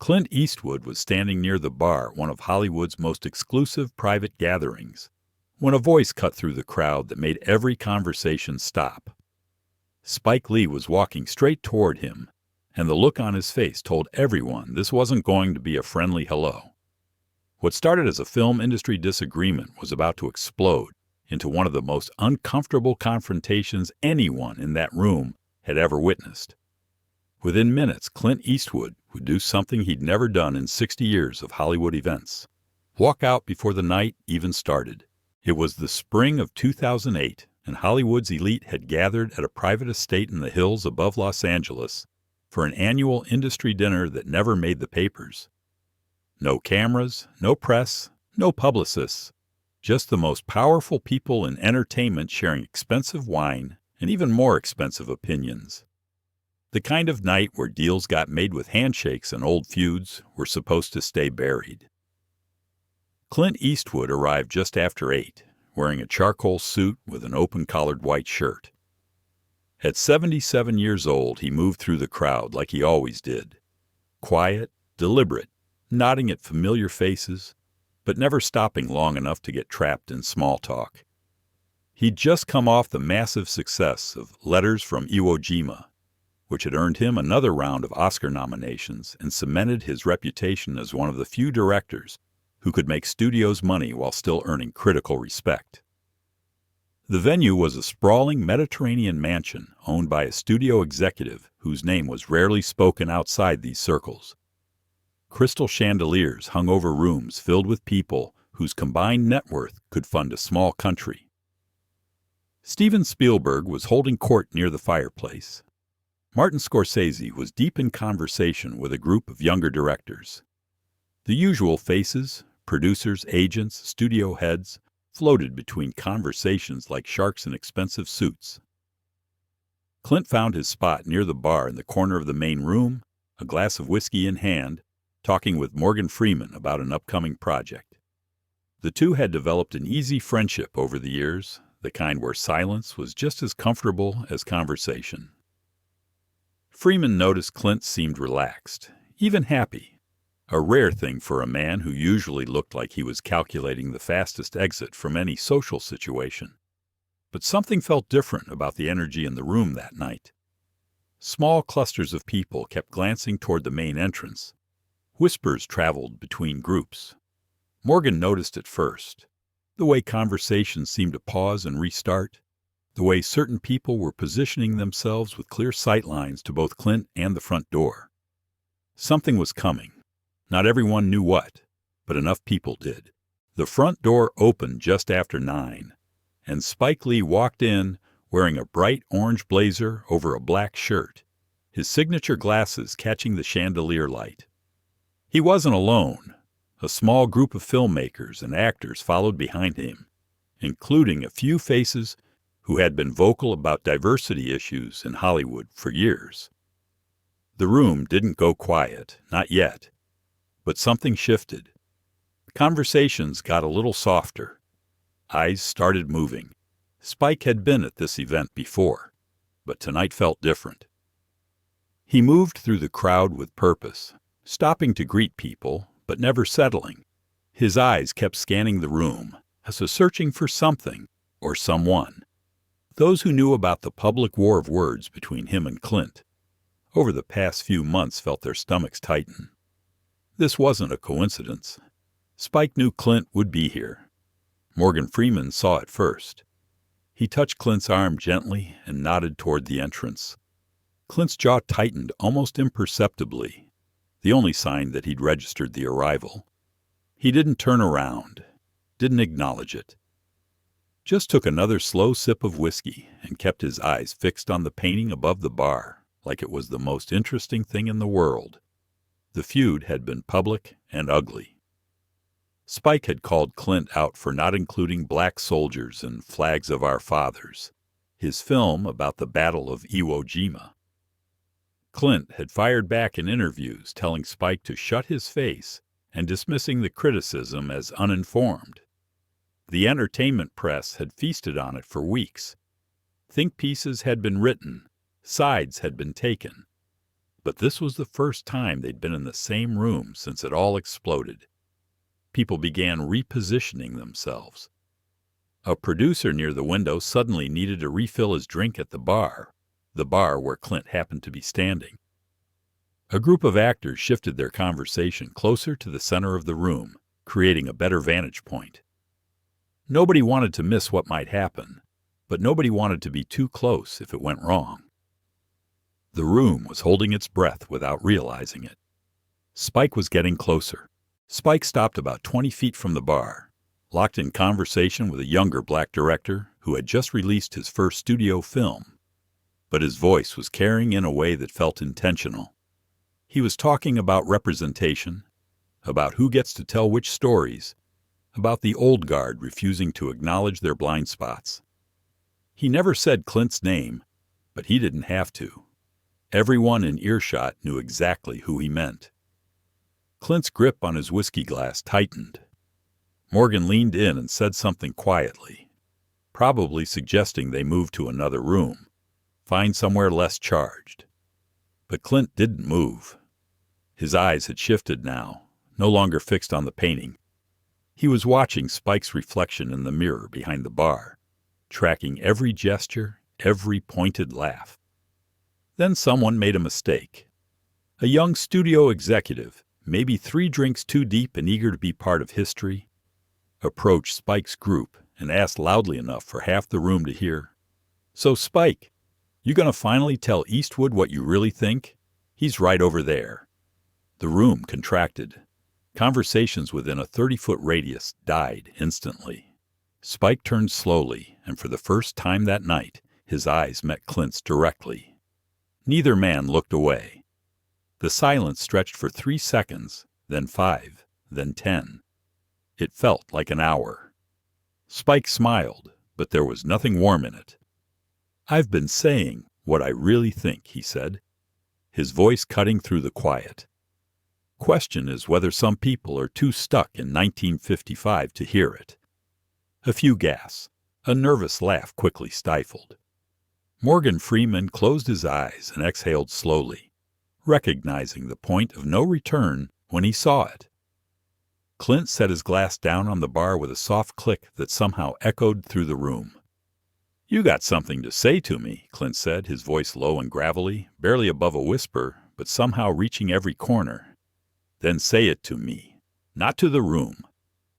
Clint Eastwood was standing near the bar, one of Hollywood's most exclusive private gatherings, when a voice cut through the crowd that made every conversation stop. Spike Lee was walking straight toward him, and the look on his face told everyone this wasn't going to be a friendly hello. What started as a film industry disagreement was about to explode into one of the most uncomfortable confrontations anyone in that room had ever witnessed. Within minutes, Clint Eastwood would do something he'd never done in 60 years of Hollywood events. Walk out before the night even started. It was the spring of 2008, and Hollywood's elite had gathered at a private estate in the hills above Los Angeles for an annual industry dinner that never made the papers. No cameras, no press, no publicists, just the most powerful people in entertainment sharing expensive wine and even more expensive opinions. The kind of night where deals got made with handshakes and old feuds were supposed to stay buried. Clint Eastwood arrived just after 8, wearing a charcoal suit with an open-collared white shirt. At 77 years old, he moved through the crowd like he always did. Quiet, deliberate, nodding at familiar faces, but never stopping long enough to get trapped in small talk. He'd just come off the massive success of Letters from Iwo Jima, which had earned him another round of Oscar nominations and cemented his reputation as one of the few directors who could make studios money while still earning critical respect. The venue was a sprawling Mediterranean mansion owned by a studio executive whose name was rarely spoken outside these circles. Crystal chandeliers hung over rooms filled with people whose combined net worth could fund a small country. Steven Spielberg was holding court near the fireplace. Martin Scorsese was deep in conversation with a group of younger directors. The usual faces, producers, agents, studio heads, floated between conversations like sharks in expensive suits. Clint found his spot near the bar in the corner of the main room, a glass of whiskey in hand, talking with Morgan Freeman about an upcoming project. The two had developed an easy friendship over the years, the kind where silence was just as comfortable as conversation. Freeman noticed Clint seemed relaxed, even happy, a rare thing for a man who usually looked like he was calculating the fastest exit from any social situation. But something felt different about the energy in the room that night. Small clusters of people kept glancing toward the main entrance. Whispers traveled between groups. Morgan noticed it first, the way conversations seemed to pause and restart, the way certain people were positioning themselves with clear sightlines to both Clint and the front door. Something was coming. Not everyone knew what, but enough people did. The front door opened just after 9, and Spike Lee walked in wearing a bright orange blazer over a black shirt, his signature glasses catching the chandelier light. He wasn't alone. A small group of filmmakers and actors followed behind him, including a few faces who had been vocal about diversity issues in Hollywood for years. The room didn't go quiet, not yet, but something shifted. Conversations got a little softer. Eyes started moving. Spike had been at this event before, but tonight felt different. He moved through the crowd with purpose, stopping to greet people, but never settling. His eyes kept scanning the room, as if searching for something or someone. Those who knew about the public war of words between him and Clint over the past few months felt their stomachs tighten. This wasn't a coincidence. Spike knew Clint would be here. Morgan Freeman saw it first. He touched Clint's arm gently and nodded toward the entrance. Clint's jaw tightened almost imperceptibly, the only sign that he'd registered the arrival. He didn't turn around, didn't acknowledge it. Just took another slow sip of whiskey and kept his eyes fixed on the painting above the bar like it was the most interesting thing in the world. The feud had been public and ugly. Spike had called Clint out for not including black soldiers in Flags of Our Fathers, his film about the Battle of Iwo Jima. Clint had fired back in interviews telling Spike to shut his face and dismissing the criticism as uninformed. The entertainment press had feasted on it for weeks. Think pieces had been written, sides had been taken. but this was the first time they'd been in the same room since it all exploded. People began repositioning themselves. A producer near the window suddenly needed to refill his drink at the bar where Clint happened to be standing. A group of actors shifted their conversation closer to the center of the room, creating a better vantage point. Nobody wanted to miss what might happen, but nobody wanted to be too close if it went wrong. The room was holding its breath without realizing it. Spike was getting closer. Spike stopped about 20 feet from the bar, locked in conversation with a younger black director who had just released his first studio film. But his voice was carrying in a way that felt intentional. He was talking about representation, about who gets to tell which stories, about the old guard refusing to acknowledge their blind spots. He never said Clint's name, but he didn't have to. Everyone in earshot knew exactly who he meant. Clint's grip on his whiskey glass tightened. Morgan leaned in and said something quietly, probably suggesting they move to another room, find somewhere less charged. But Clint didn't move. His eyes had shifted now, no longer fixed on the painting. He was watching Spike's reflection in the mirror behind the bar, tracking every gesture, every pointed laugh. Then someone made a mistake. A young studio executive, maybe 3 drinks too deep and eager to be part of history, approached Spike's group and asked loudly enough for half the room to hear, "So, Spike, you gonna finally tell Eastwood what you really think? He's right over there." The room contracted. Conversations within a 30-foot radius died instantly. Spike turned slowly, and for the first time that night, his eyes met Clint's directly. Neither man looked away. The silence stretched for 3 seconds, then 5, then 10. It felt like an hour. Spike smiled, but there was nothing warm in it. "I've been saying what I really think," he said, his voice cutting through the quiet. "Question is whether some people are too stuck in 1955 to hear it." A few gasps, a nervous laugh quickly stifled. Morgan Freeman closed his eyes and exhaled slowly, recognizing the point of no return when he saw it. Clint set his glass down on the bar with a soft click that somehow echoed through the room. "You got something to say to me," Clint said, his voice low and gravelly, barely above a whisper, but somehow reaching every corner. "Then say it to me. Not to the room.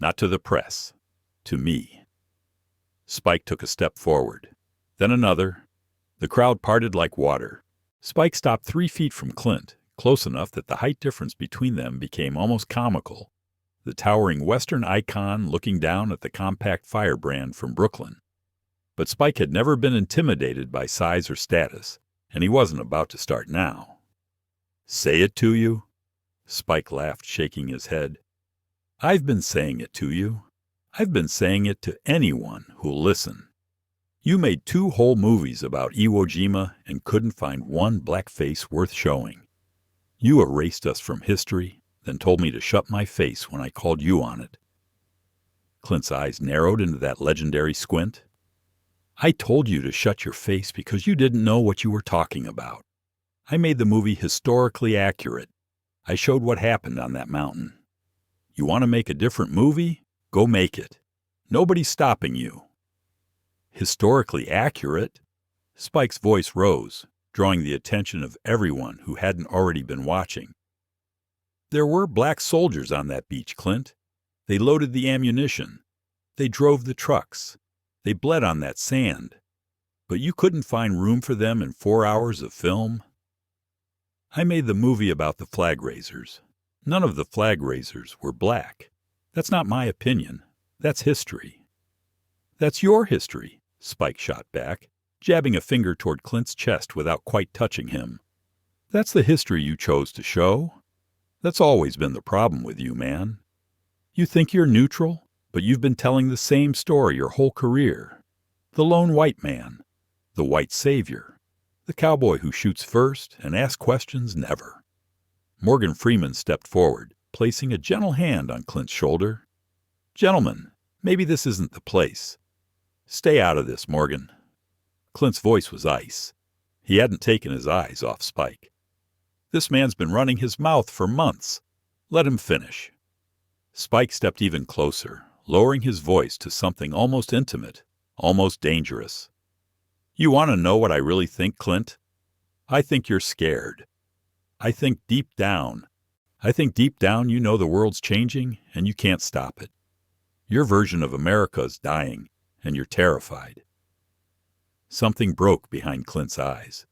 Not to the press. To me." Spike took a step forward. Then another. The crowd parted like water. Spike stopped 3 feet from Clint, close enough that the height difference between them became almost comical. The towering Western icon looking down at the compact firebrand from Brooklyn. But Spike had never been intimidated by size or status, and he wasn't about to start now. "Say it to you?" Spike laughed, shaking his head. "I've been saying it to you. I've been saying it to anyone who'll listen. You made 2 whole movies about Iwo Jima and couldn't find one blackface worth showing. You erased us from history, then told me to shut my face when I called you on it." Clint's eyes narrowed into that legendary squint. "I told you to shut your face because you didn't know what you were talking about. I made the movie historically accurate. I showed what happened on that mountain. You want to make a different movie? Go make it. Nobody's stopping you." "Historically accurate?" Spike's voice rose, drawing the attention of everyone who hadn't already been watching. "There were black soldiers on that beach, Clint. They loaded the ammunition. They drove the trucks. They bled on that sand. But you couldn't find room for them in 4 hours of film? I made the movie about the flag raisers. None of the flag raisers were black. That's not my opinion. That's history." "That's your history," Spike shot back, jabbing a finger toward Clint's chest without quite touching him. "That's the history you chose to show. That's always been the problem with you, man. You think you're neutral, but you've been telling the same story your whole career. The lone white man, the white savior, the cowboy who shoots first and asks questions never." Morgan Freeman stepped forward, placing a gentle hand on Clint's shoulder. "Gentlemen, maybe this isn't the place. Stay out of this, Morgan." Clint's voice was ice. He hadn't taken his eyes off Spike. This man's been running his mouth for months. Let him finish." Spike stepped even closer, lowering his voice to something almost intimate, almost dangerous. "You want to know what I really think, Clint? I think you're scared. I think deep down you know the world's changing and you can't stop it. Your version of America is dying, and you're terrified." Something broke behind Clint's eyes.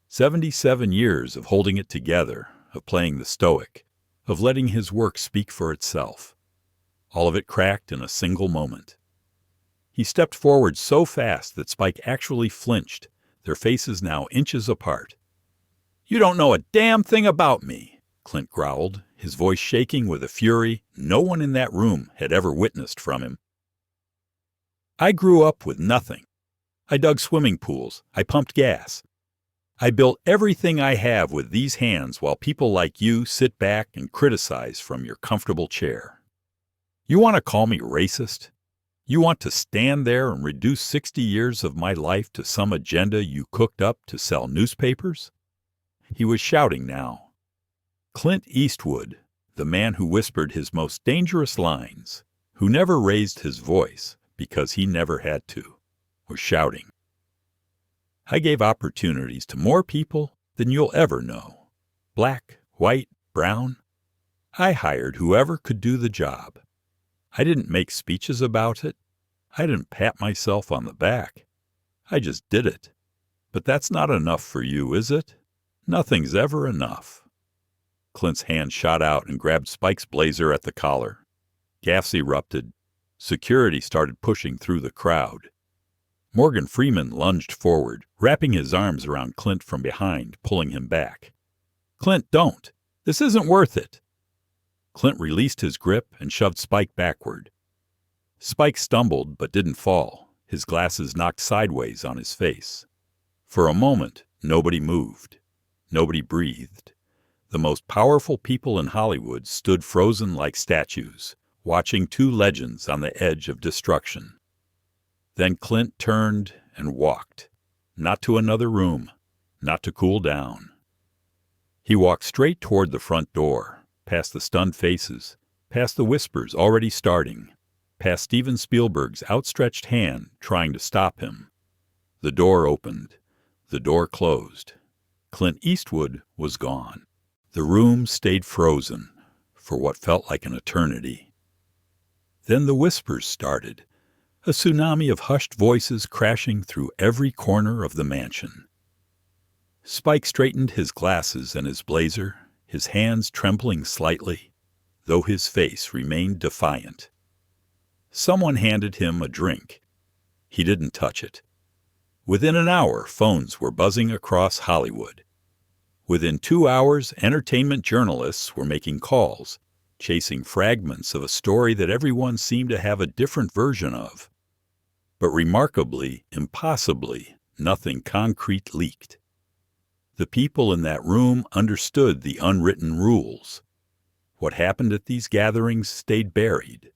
77 years of holding it together, of playing the stoic, of letting his work speak for itself. All of it cracked in a single moment. He stepped forward so fast that Spike actually flinched, their faces now inches apart. "You don't know a damn thing about me," Clint growled, his voice shaking with a fury no one in that room had ever witnessed from him. "I grew up with nothing. I dug swimming pools. I pumped gas. I built everything I have with these hands while people like you sit back and criticize from your comfortable chair. You want to call me racist? You want to stand there and reduce 60 years of my life to some agenda you cooked up to sell newspapers?" He was shouting now. Clint Eastwood, the man who whispered his most dangerous lines, who never raised his voice because he never had to, was shouting. "I gave opportunities to more people than you'll ever know. Black, white, brown. I hired whoever could do the job. I didn't make speeches about it. I didn't pat myself on the back. I just did it. But that's not enough for you, is it? Nothing's ever enough." Clint's hand shot out and grabbed Spike's blazer at the collar. Gaffs erupted. Security started pushing through the crowd. Morgan Freeman lunged forward, wrapping his arms around Clint from behind, pulling him back. "Clint, don't! This isn't worth it!" Clint released his grip and shoved Spike backward. Spike stumbled but didn't fall, his glasses knocked sideways on his face. For a moment, nobody moved. Nobody breathed. The most powerful people in Hollywood stood frozen like statues, watching two legends on the edge of destruction. Then Clint turned and walked, not to another room, not to cool down. He walked straight toward the front door, past the stunned faces, past the whispers already starting, past Steven Spielberg's outstretched hand trying to stop him. The door opened. The door closed. Clint Eastwood was gone. The room stayed frozen for what felt like an eternity. Then the whispers started, a tsunami of hushed voices crashing through every corner of the mansion. Spike straightened his glasses and his blazer, his hands trembling slightly, though his face remained defiant. Someone handed him a drink. He didn't touch it. Within an hour, phones were buzzing across Hollywood. Within 2 hours, entertainment journalists were making calls, chasing fragments of a story that everyone seemed to have a different version of. But remarkably, impossibly, nothing concrete leaked. The people in that room understood the unwritten rules. What happened at these gatherings stayed buried.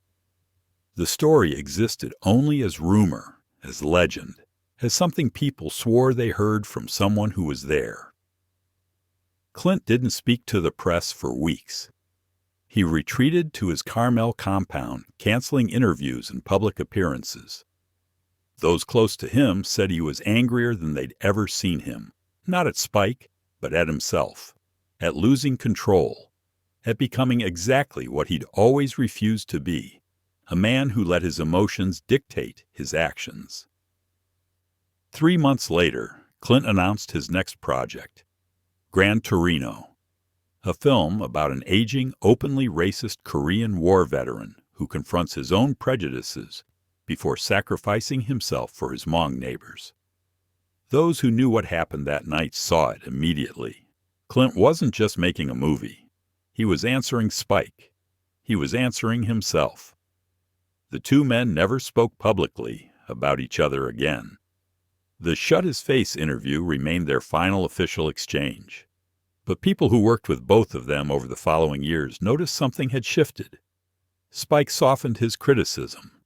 The story existed only as rumor, as legend, as something people swore they heard from someone who was there. Clint didn't speak to the press for weeks. He retreated to his Carmel compound, canceling interviews and public appearances. Those close to him said he was angrier than they'd ever seen him, not at Spike, but at himself, at losing control, at becoming exactly what he'd always refused to be, a man who let his emotions dictate his actions. 3 months later, Clint announced his next project, Gran Torino, a film about an aging, openly racist Korean War veteran who confronts his own prejudices before sacrificing himself for his Hmong neighbors. Those who knew what happened that night saw it immediately. Clint wasn't just making a movie. He was answering Spike. He was answering himself. The two men never spoke publicly about each other again. The shut-his-face interview remained their final official exchange. But people who worked with both of them over the following years noticed something had shifted. Spike softened his criticism,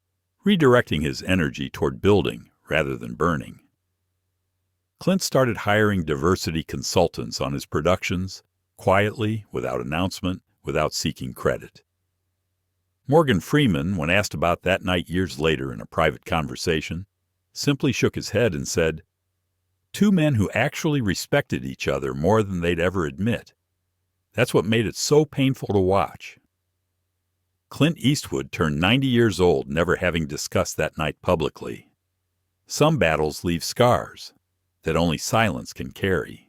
redirecting his energy toward building rather than burning. Clint started hiring diversity consultants on his productions, quietly, without announcement, without seeking credit. Morgan Freeman, when asked about that night years later in a private conversation, simply shook his head and said, "Two men who actually respected each other more than they'd ever admit. That's what made it so painful to watch." Clint Eastwood turned 90 years old, never having discussed that night publicly. Some battles leave scars that only silence can carry.